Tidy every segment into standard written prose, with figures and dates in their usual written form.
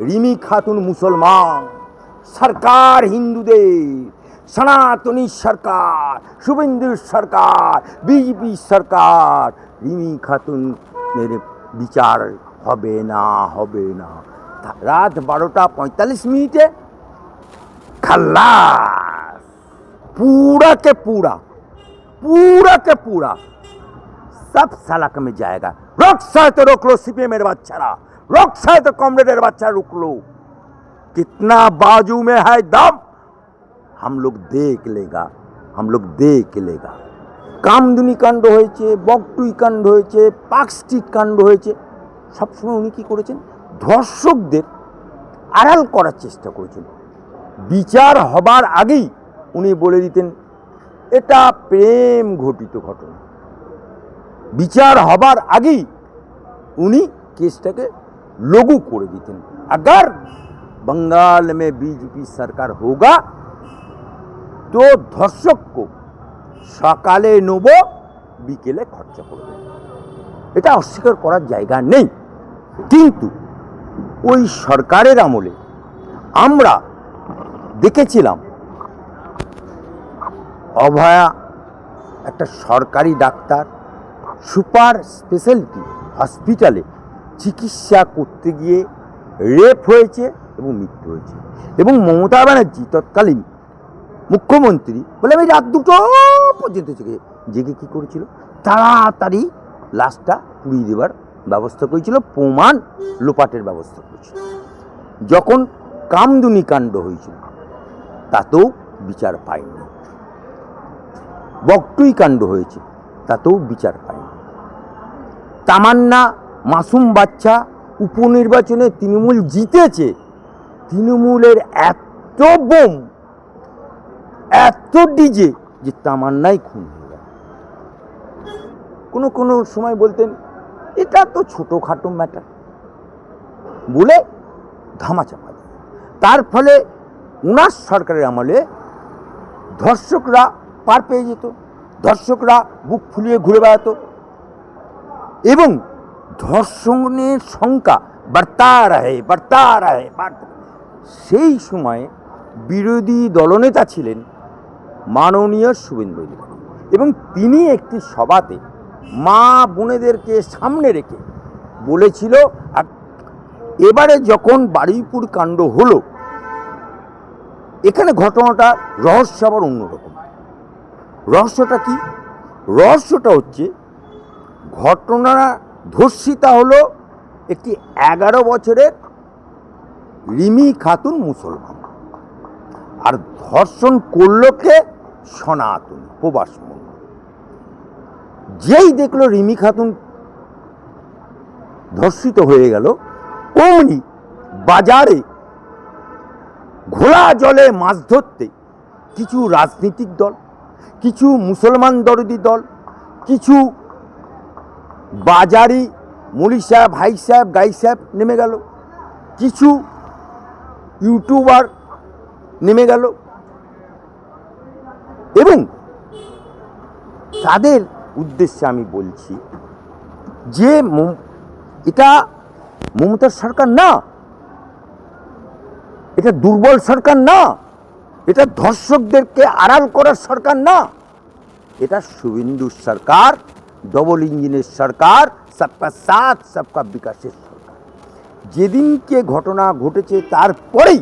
রিমি খাতুন মুসলমান, সরকার হিন্দুদের, সনাতনী সরকার, শুভেন্দু সরকার, বিজেপি সরকার, রিমি খাতুনের বিচার হবে না, হবে না। রাত 12:45 खल्लास, पूरा के पूरा, पूरा के पूरा सब सलाक में जाएगा। रोक साए तो रोक लो सीपीएम मेरे बच्चा, रोक साए तो कॉमरेड बच्चा रोक लो। कितना बाजू में है दम हम लोग देख लेगा, हम लोग देख लेगा। কামদুনি কাণ্ড হয়েছে, বকটুই কাণ্ড হয়েছে, পার্কস্ট্রিট কাণ্ড হয়েছে, সবসময় উনি কী করেছেন? ধর্ষকদের আড়াল করার চেষ্টা করেছেন। বিচার হবার আগেই উনি বলে দিতেন এটা প্রেম ঘটিত ঘটনা। বিচার হবার আগেই উনি কেসটাকে লঘু করে দিতেন। अगर बंगाल में बीजेपी सरकार होगा तो ধর্ষক को সকালে নেব বিকেলে খরচা করবে, এটা অস্বীকার করার জায়গা নেই। কিন্তু ওই সরকারের আমলে আমরা দেখেছিলাম অভয়া একটা সরকারি ডাক্তার সুপার স্পেশালিটি হসপিটালে চিকিৎসা করতে গিয়ে রেপ হয়েছে এবং মৃত্যু হয়েছে। এবং মমতা ব্যানার্জি তৎকালীন মুখ্যমন্ত্রী বলে আমি রাত 2টো পর্যন্ত জেগে কী করেছিল? তাড়াতাড়ি লাশটা পুড়িয়ে দেওয়ার ব্যবস্থা করেছিল, প্রমাণ লোপাটের ব্যবস্থা করেছিল। যখন কামদুনি কাণ্ড হয়েছিল তাতেও বিচার পায়নি, বকটুই কাণ্ড হয়েছে তাতেও বিচার পায়নি। তামান্না মাসুম বাচ্চা উপনির্বাচনে তৃণমূল জিতেছে, তৃণমূলের এত বোম, এত ডিজে যে তামান্নাই খুন হয়ে গেল। কোনো সময় বলতেন এটা তো ছোটোখাটো ম্যাটার বলে ধামাচাপা দেয়। তার ফলে উনার সরকারের আমলে ধর্ষকরা পার পেয়ে যেত, ধর্ষকরা বুক ফুলিয়ে ঘুরে বেড়াতো এবং ধর্ষণের সংখ্যা বাড়তা রহে। সেই সময়ে বিরোধী দলনেতা ছিলেন মাননীয় শুভেন্দু অধিকারী এবং তিনি একটি সভাতে মা বোনেদেরকে সামনে রেখে বলেছিল, এবারে যখন বারুইপুর কাণ্ড হলো এখানে ঘটনাটা রহস্য আবার অন্যরকম। রহস্যটা কি? রহস্যটা হচ্ছে ঘটনা ধর্ষিতা হলো একটি 11 বছরের রিমি খাতুন মুসলমান, আর ধর্ষণ করল কে? সনাতনী প্রবাস মন্ডল। যেই দেখলো রিমি খাতুন ধর্ষিত হয়ে গেল, অমনি বাজারে ঘোলা জলে মাছ ধরতে কিছু রাজনৈতিক দল, কিছু মুসলমান দরদি দল, কিছু বাজারি মলি সাহেব, ভাই সাহেব, গাই সাহেব নেমে গেল, কিছু ইউটিউবার নেমে গেল এবং তাদের উদ্দেশ্যে আমি বলছি যে এটা মমতার সরকার না, এটা দুর্বল সরকার না, এটা ধর্ষকদেরকে আড়াল করার সরকার না, এটা শুভেন্দুর সরকার, ডবল ইঞ্জিনের সরকার, সবকা সাথ সবকা বিকাশের সরকার। যেদিনকে ঘটনা ঘটেছে তারপরেই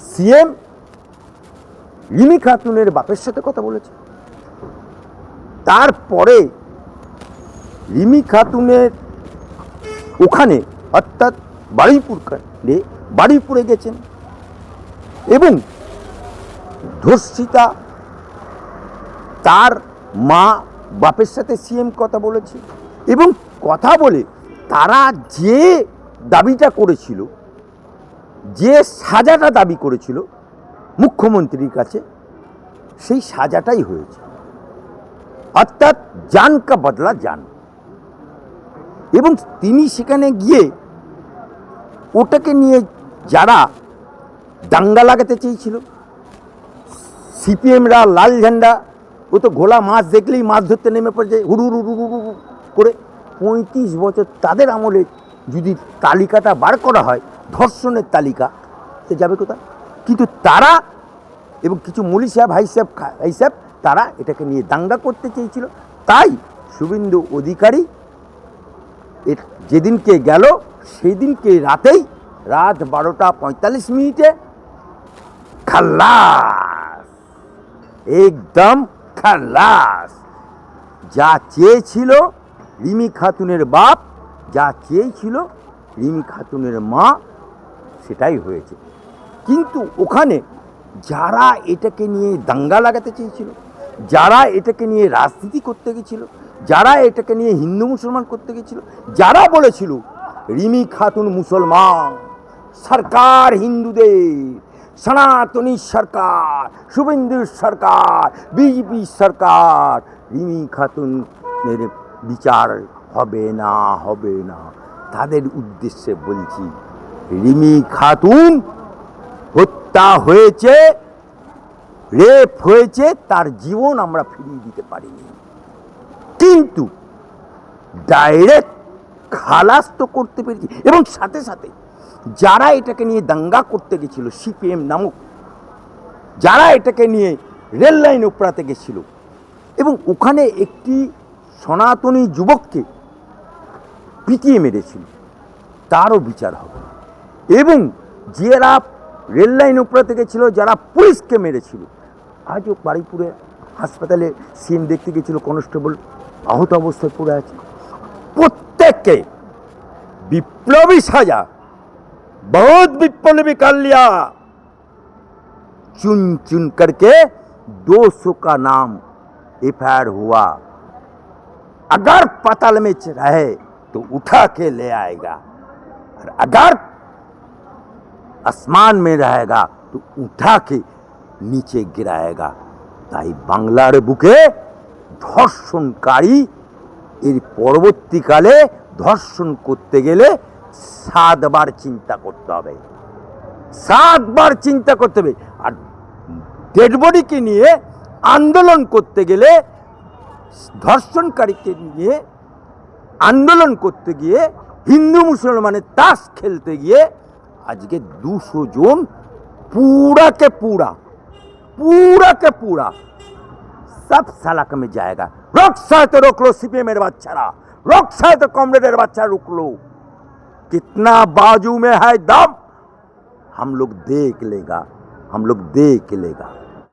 সিএম রিমি খাতুনের বাপের সাথে কথা বলেছে। তারপরে রিমি খাতুনের ওখানে অর্থাৎ বারুইপুরে গেছেন এবং ধর্ষিতা তার মা বাপের সাথে সিএম কথা বলেছে এবং কথা বলে তারা যে দাবিটা করেছিল, যে সাজাটা দাবি করেছিল মুখ্যমন্ত্রীর কাছে, সেই সাজাটাই হয়েছে, অর্থাৎ জান কা বদলা জান। এবং তিনি সেখানে গিয়ে ওটাকে নিয়ে যারা দাঙ্গা লাগাতে চেয়েছিল, সিপিএমরা লাল ঝান্ডা, ও তো ঘোলা মাছ দেখলেই মাছ ধরতে নেমে পড়ে যায় হুড়ু করে। 35 বছর তাদের আমলে যদি তালিকাটা বার করা হয় ধর্ষণের তালিকা, তো যাবে কোথায়? কিন্তু তারা এবং কিছু মুলিশা ভাই সাহেব তারা এটাকে নিয়ে দাঙ্গা করতে চেয়েছিল। তাই শুভেন্দু অধিকারী যেদিনকে গেল সেদিনকে রাতেই রাত 12:45 খালাস, একদম খালাস। যা চেয়েছিল রিমি খাতুনের বাপ, যা চেয়েছিল রিমি খাতুনের মা, সেটাই হয়েছে। কিন্তু ওখানে যারা এটাকে নিয়ে দাঙ্গা লাগাতে চেয়েছিল, যারা এটাকে নিয়ে রাজনীতি করতে গেছিল, যারা এটাকে নিয়ে হিন্দু মুসলমান করতে গেছিল, যারা বলেছিল রিমি খাতুন মুসলমান, সরকার হিন্দুদের, সনাতনী সরকার, শুভেন্দুর সরকার, বিজেপি সরকার, রিমি খাতুনের বিচার হবে না, হবে না, তাদের উদ্দেশ্যে বলছি রিমি খাতুন হত্যা হয়েছে, রেপ হয়েছে, তার জীবন আমরা ফিরিয়ে দিতে পারিনি, কিন্তু ডাইরেক্ট খালাস তো করতে পেরেছি। এবং সাথে সাথে যারা এটাকে নিয়ে দাঙ্গা করতে গেছিল, সিপিএম নামক যারা এটাকে নিয়ে রেল লাইন উপড়াতে গেছিল এবং ওখানে একটি সনাতনী যুবককে পিটিয়ে মেরেছিল, তারও বিচার হবে। এবং যারা রেল লাইন উপড়াতে গেছিল, যারা পুলিশকে মেরেছিল, আজও বারুইপুরে হাসপাতালে সিন দেখতে গেছিল, কনস্টেবল আহত অবস্থায় পড়ে আছে। प्रत्येक विप्लवी साजा, बहुत विप्लवी कर लिया, चुन चुन करके 200 का नाम एफआईआर हुआ। अगर पाताल में रहे तो उठा के ले आएगा, और अगर आसमान में रहेगा तो उठा के नीचे गिराएगा। ताई बांग्लार बुके धर्षणकारी এর পরবর্তীকালে ধর্ষণ করতে গেলে 7 বার চিন্তা করতে হবে, 7 বার চিন্তা করতে হবে। আর ডেড বডিকে নিয়ে আন্দোলন করতে গেলে, ধর্ষণকারীকে নিয়ে আন্দোলন করতে গিয়ে, হিন্দু মুসলমানের তাস খেলতে গিয়ে আজকে 200 জন पूरा के पूरा सब सलाक में जाएगा। रोक साए तो रोक लो सीपीएम मेरे बच्चा, रोक साए तो कॉमरेडर बच्चा रोक लो। कितना बाजू में है दम, हम लोग देख लेगा।